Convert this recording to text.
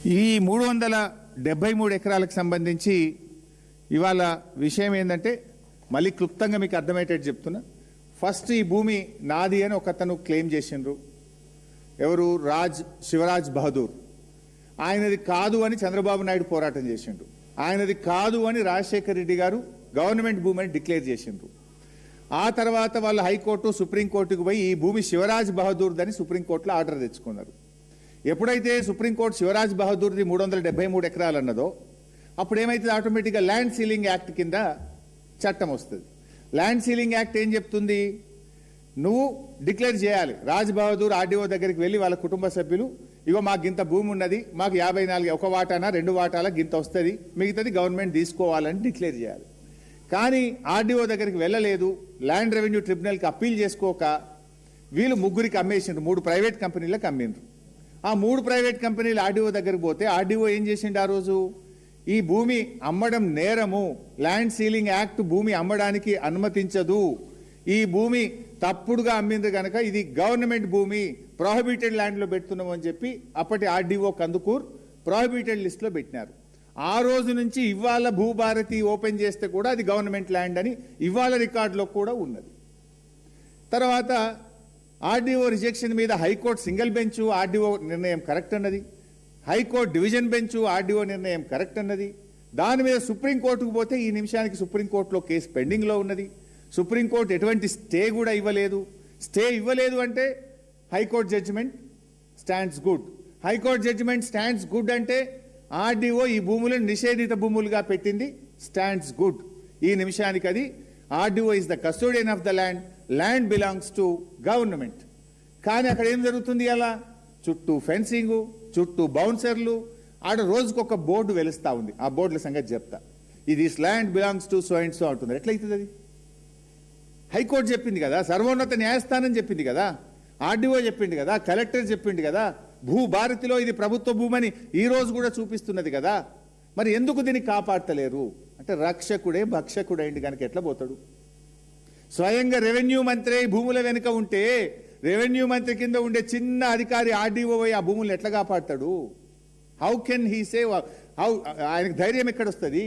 ఈ 373 ఎకరాలకు సంబంధించి ఇవాళ విషయం ఏంటంటే మళ్ళీ క్లుప్తంగా మీకు అర్థమయ్యేటట్టు చెప్తున్నా. ఫస్ట్ ఈ భూమి నాది అని ఒకతను క్లెయిమ్ చేసిండ్రు. ఎవరు? శివరాజ్ బహదూర్. ఆయనది కాదు అని చంద్రబాబు నాయుడు పోరాటం చేసిండు. ఆయనది కాదు అని రాజశేఖర రెడ్డి గారు గవర్నమెంట్ భూమి అని డిక్లేర్ చేసిండ్రు. ఆ తర్వాత వాళ్ళు హైకోర్టు సుప్రీంకోర్టుకు పోయి ఈ భూమి శివరాజ్ బహదూర్దని సుప్రీంకోర్టులో ఆర్డర్ తెచ్చుకున్నారు. ఎప్పుడైతే సుప్రీంకోర్టు శివరాజ్ బహదూర్ది 373 ఎకరాలు అన్నదో అప్పుడు ఏమైతుంది? ఆటోమేటిక్గా ల్యాండ్ సీలింగ్ యాక్ట్ కింద చట్టం వస్తుంది. ల్యాండ్ సీలింగ్ యాక్ట్ ఏం చెప్తుంది? నువ్వు డిక్లేర్ చేయాలి. రాజ్ బహదూర్ ఆర్డీఓ దగ్గరికి వెళ్ళి వాళ్ళ కుటుంబ సభ్యులు, ఇగో మాకు గింత భూమి ఉన్నది, మాకు 54 ఒక వాటానా 2 వాటాల గింత వస్తుంది, మిగతాది గవర్నమెంట్ తీసుకోవాలని డిక్లేర్ చేయాలి. కానీ ఆర్డీఓ దగ్గరికి వెళ్ళలేదు. ల్యాండ్ రెవెన్యూ ట్రిబ్యునల్కి అప్పీల్ చేసుకోక వీళ్ళు ముగ్గురికి అమ్మేసిండ్రు. 3 ప్రైవేట్ కంపెనీలకు అమ్మిండ్రు. ఆ 3 ప్రైవేట్ కంపెనీలు ఆర్డీఓ దగ్గరికి పోతే ఆర్డీఓ ఏం చేసిండు? ఆ రోజు ఈ భూమి అమ్మడం నేరము, ల్యాండ్ సీలింగ్ యాక్ట్ భూమి అమ్మడానికి అనుమతించదు, ఈ భూమి తప్పుడుగా అమ్మింది కనుక ఇది గవర్నమెంట్ భూమి, ప్రొహిబిటెడ్ ల్యాండ్లో పెడుతున్నాం అని చెప్పి అప్పటి ఆర్డీఓ కందుకూర్ ప్రొహిబిటెడ్ లిస్ట్లో పెట్టినారు. ఆ రోజు నుంచి ఇవాళ భూభారతి ఓపెన్ చేస్తే కూడా అది గవర్నమెంట్ ల్యాండ్ అని ఇవాళ రికార్డులో కూడా ఉన్నది. తర్వాత ఆర్డీఓ రిజెక్షన్ మీద హైకోర్టు సింగిల్ బెంచ్ ఆర్డీఓ నిర్ణయం కరెక్ట్ అన్నది, హైకోర్టు డివిజన్ బెంచ్ ఆర్డీఓ నిర్ణయం కరెక్ట్ అన్నది. దాని మీద సుప్రీంకోర్టుకు పోతే ఈ నిమిషానికి సుప్రీంకోర్టులో కేసు పెండింగ్లో ఉన్నది. సుప్రీంకోర్టు ఎటువంటి స్టే కూడా ఇవ్వలేదు. స్టే ఇవ్వలేదు అంటే high court judgement stands good. High court judgement stands good అంటే ఆర్డీఓ ఈ భూములను నిషేధిత భూములుగా పెట్టింది, స్టాండ్స్ గుడ్. ఈ నిమిషానికి అది RDO is the custodian of the land, land belongs to government. కానీ అక్కడ ఏం జరుగుతుంది? అలా చుట్టూ ఫెన్సింగు, చుట్టూ బౌన్సర్లు, ఆడ రోజుకొక బోర్డు వెలుస్తా ఉంది. ఆ బోర్డుల సంగతి చెప్తా. ఇది land belongs to so and so అంటుంది. ఎట్లయితుంది అది? హైకోర్టు చెప్పింది కదా, సర్వోన్నత న్యాయస్థానం చెప్పింది కదా, ఆర్డీఓ చెప్పింది కదా, కలెక్టర్ చెప్పింది కదా, భూభారతిలో ఇది ప్రభుత్వ భూమని ఈ రోజు కూడా చూపిస్తున్నది కదా. మరి ఎందుకు దీన్ని కాపాడతలేరు అంటే రక్షకుడే భక్షకుడైంది కనుక ఎట్లా పోతాడు? స్వయంగా రెవెన్యూ మంత్రి భూముల వెనుక ఉంటే రెవెన్యూ మంత్రి కింద ఉండే చిన్న అధికారి ఆర్డీఓ ఆ భూములను ఎట్లా కాపాడతాడు? How can he save? ఆయనకు ధైర్యం ఎక్కడొస్తుంది?